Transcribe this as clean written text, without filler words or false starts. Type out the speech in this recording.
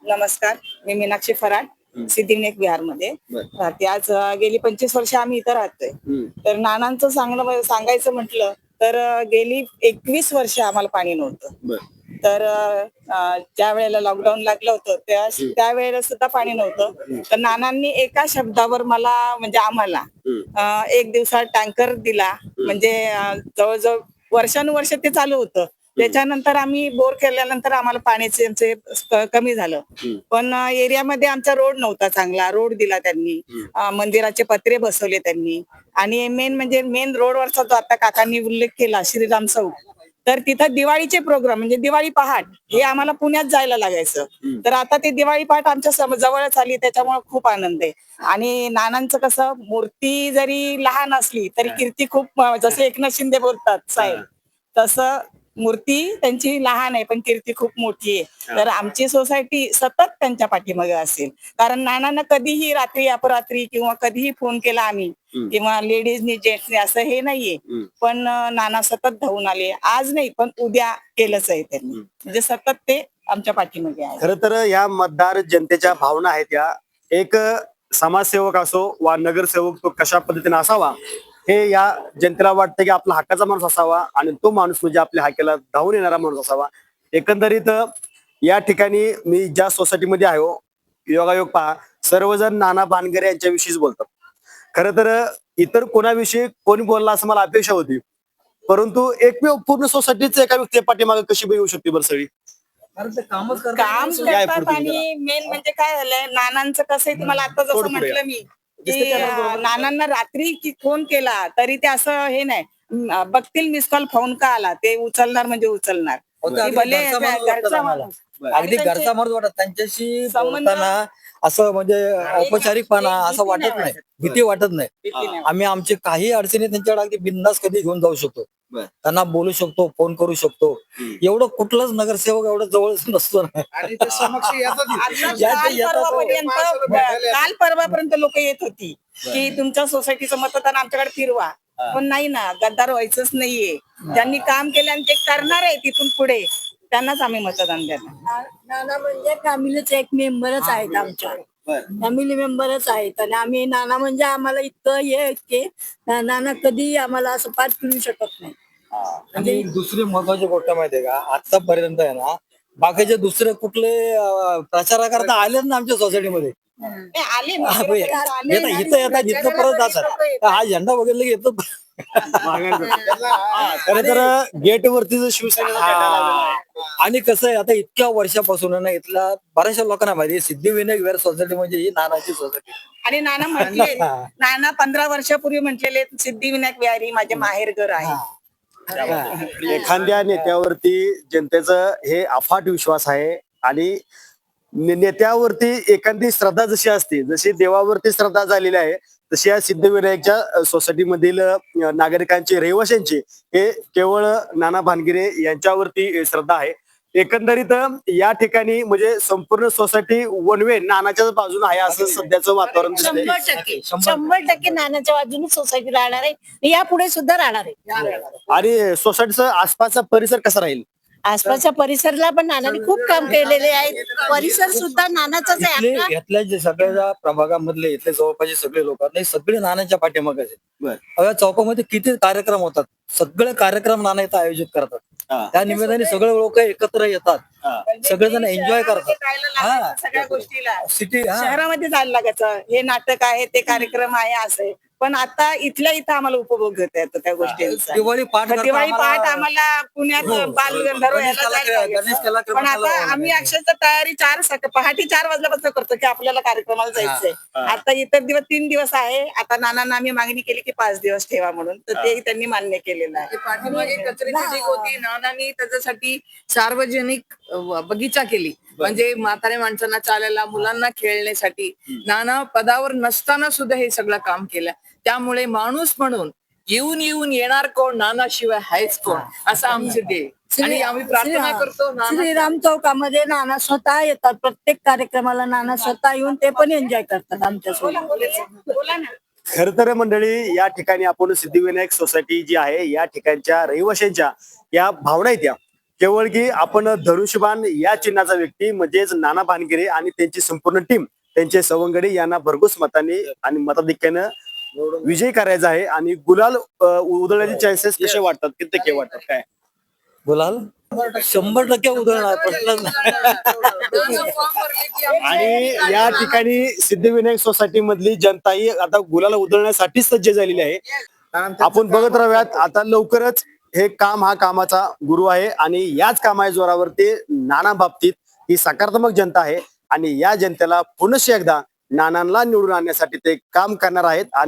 नमस्कार, मी मीनाक्षी फराड, सिद्धिविनायक विहारमध्ये राहते. आज गेली 25 वर्ष आम्ही इथं राहतोय. तर नानांचं सांगायचं म्हटलं तर गेली 21 वर्ष आम्हाला पाणी नव्हतं. तर ज्या वेळेला लॉकडाऊन लागलं होतं त्यावेळेला सुद्धा पाणी नव्हतं. तर नानांनी एका शब्दावर मला म्हणजे आम्हाला एक दिवसात टँकर दिला. म्हणजे जवळजवळ वर्षानुवर्ष ते चालू होतं. त्याच्यानंतर आम्ही बोर केल्यानंतर आम्हाला पाण्याचे कमी झालं. पण एरियामध्ये आमचा रोड नव्हता चांगला. रोड दिला त्यांनी, मंदिराचे पत्रे बसवले त्यांनी. आणि मेन रोडवरचा जो आता काकांनी उल्लेख केला श्रीराम चौक, तर तिथं दिवाळीचे प्रोग्राम म्हणजे दिवाळी पहाट हे आम्हाला पुण्यात जायला लागायचं. तर आता ते दिवाळी पहाट आमच्या जवळच आली, त्याच्यामुळे खूप आनंद आहे. आणि नानांचं कसं, मूर्ती जरी लहान असली तरी कीर्ती खूप, जसे एकनाथ शिंदे बोलतात साहेब, तसं मूर्ती त्यांची लहान आहे पण कीर्ती खूप मोठी आहे. तर आमची सोसायटी सतत त्यांच्या पाठीमागे असेल. कारण नानांना कधीही रात्री अपरात्री किंवा कधीही फोन केला आम्ही किंवा लेडीजनी जेंट्सनी असं हे नाहीये, पण नाना सतत धावून आले. आज नाही पण उद्या केलंच आहे त्यांनी. म्हणजे सतत ते आमच्या पाठीमागे आहे. खरं तर या मतदार जनतेच्या भावना आहेत या, एक समाजसेवक असो वा नगरसेवक तो कशा पद्धतीने असावा हे या जनतेला वाटतं की आपला हक्काचा माणूस असावा आणि तो माणूस म्हणजे आपल्या हक्काला धावून येणारा माणूस असावा. एकंदरीत या ठिकाणी मी ज्या सोसायटीमध्ये आहे हो, योगायोग पहा, सर्वजण नाना भानगरे यांच्याविषयीच बोलतात. खरं तर इतर कोणाविषयी कोणी बोलला असं मला अपेक्षा होती, परंतु एकमेव पूर्ण सोसायटीच एका व्यक्ती पाठीमागे कशी येऊ शकते बरं सगळी? काम करतात. आणि मेन म्हणजे काय झालंय, नानांचं कसं आहे तुम्हाला आता जसं म्हटलं मी की नानांना रात्री फोन केला तरी ते असं हे नाही, बघतील मिस कॉल फोन का आला ते उचलणार म्हणजे उचलणार. भले घरचा माणूस, अगदी घरचा माणूस वाटत त्यांच्याशी बोलताना असं म्हणजे औपचारिकपणा असं वाटत नाही, भीती वाटत नाही. आम्ही आमचे काही अडचणी त्यांच्याकडे अगदी बिनधास्त कधी घेऊन जाऊ शकतो, त्यांना बोलू शकतो, फोन करू शकतो. एवढं कुठलाच नगरसेवक एवढं जवळ नसतो ना. काल परवापर्यंत लोक येत होती की तुमच्या सोसायटीचं मतदान आमच्याकडे फिरवा, पण नाही ना, गद्दार व्हायचंच नाहीये. ज्यांनी काम केलं आणि ते करणार आहे तिथून पुढे त्यांनाच आम्ही मतदान देणार. नाना म्हणजे फॅमिलीचे एक मेंबरच आहेत, आमच्या फॅमिली मेंबरच आहेत. आणि आम्ही नाना म्हणजे आम्हाला इतकं हे आहे की नाना कधी आम्हाला असं पाठ फिरू शकत नाही. आणि दुसरी महत्वाची गोष्ट माहितीये का, आतापर्यंत आहे ना बाकीचे दुसरे कुठले प्रचाराकरता आलेच ना आमच्या सोसायटीमध्ये. आले इथं येतात, जिथं परत जातात. हा झेंडा वगैरे येतो. खरं तर गेट वरती जो शिवसेनेचा झेंडा लावलेला आहे. आणि कसं आहे, आता इतक्या वर्षापासून आहे ना, इथला बऱ्याचशा लोकांना माहिती सिद्धिविनायक विहार सोसायटी म्हणजे ही नानाची सोसायटी. आणि नाना म्हटले, नाना 15 वर्षापूर्वी म्हटलेले सिद्धिविनायक विहारी माझे माहेर घर आहे. एखाद्या नेत्यावरती जनतेचं हे अफाट विश्वास आहे आणि नेत्यावरती एखादी श्रद्धा जशी असते, जशी देवावरती श्रद्धा झालेली आहे, तशी या सिद्धिविनायकच्या सोसायटीमधील नागरिकांची, रहिवाशांची हे केवळ नाना भानगिरे यांच्यावरती श्रद्धा आहे. एकंदरीत या ठिकाणी म्हणजे संपूर्ण सोसायटी वन वे नानाच्याच बाजूने आहे असं सध्याचं वातावरण दिसतंय. 100% नानाच्या बाजूने सोसायटी राहणार आहे, यापुढे सुद्धा राहणार आहे. आणि सोसायटीचा आसपासचा परिसर कसा राहील? आसपासच्या परिसराला पण नानाने खूप काम केलेले आहे. परिसर सुद्धा नानाचाच आहे. इथल्या जे सगळ्या प्रभागामधले इथले जवळपासचे सगळे लोक आहेत, सगळे नानाच्या पाठीमागे आहेत. या चौकामध्ये किती कार्यक्रम होतात, सगळे कार्यक्रम नाना इथं आयोजित करतात. त्या निमित्ताने सगळे लोक एकत्र येतात, सगळेजण एन्जॉय करतात. सगळ्या गोष्टीला सिटी शहरामध्ये जायला लागायचं, हे नाटक आहे ते कार्यक्रम आहे असं. पण आता इथल्या इथं आम्हाला उपभोग घेता येतो त्या गोष्टींचा. दिवाळी पहाट आम्हाला पुण्यात बालगंधर्व याला जायला लागायचं. पण आता आम्ही अक्षरशः तयारी पहाटे 4 वाजल्यापासून करतो की आपल्याला कार्यक्रमाला जायचंय. आता इतर दिवस 3 दिवस आहे. आता नानांना आम्ही मागणी केली की 5 दिवस ठेवा म्हणून, तर ते त्यांनी मान्य केलेलं आहे. पाठीमागे कचऱ्याची ढीग होती, नानांनी त्याच्यासाठी सार्वजनिक बगीचा केली. म्हणजे म्हाताऱ्या माणसांना चालायला, मुलांना खेळण्यासाठी नाना पदावर नसताना सुद्धा हे सगळं काम केलं. त्यामुळे माणूस म्हणून येऊन येऊन येणार कोण, नानाशिवाय आहेच कोण, असं आमचं ते. आणि आम्ही प्रार्थना करतो श्रीराम चौकामध्ये नाना स्वतः येतात, प्रत्येक कार्यक्रमाला नाना स्वतः येऊन ते पण एन्जॉय करतात आमच्या सोबत. खर तर मंडळी, या ठिकाणी आपण सिद्धिविनायक सोसायटी जी आहे या ठिकाणच्या रहिवाशांच्या या भावना आहेत, केवळ की आपण धनुष्यबाण या चिन्हाचा व्यक्ती म्हणजेच नाना भानगिरे आणि त्यांची संपूर्ण टीम त्यांचे सवंगडी यांना भरघोस मताने आणि मताधिक्यानं विजय करायचा आहे आणि गुलाल उधळण्याचे चान्सेस कसे वाटतात, किती टक्के वाटतात काय? बोलाल 100% उधळणार प्रश्नच नाही. आणि या ठिकाणी सिद्धिविनायक सोसायटी मधली जनता ही आता गुलाला उधळण्यासाठी सज्ज झालेली आहे. आपण बघत राहूयात. आता लवकरच हे काम हा कामाचा गुरु आहे आणि याच कामाच्या जोरावर ते नाना बाबतीत ही सकारात्मक जनता आहे आणि या जनतेला पुनश्च एकदा नानांना निवडून आणण्यासाठी ते काम करणार आहेत. आणि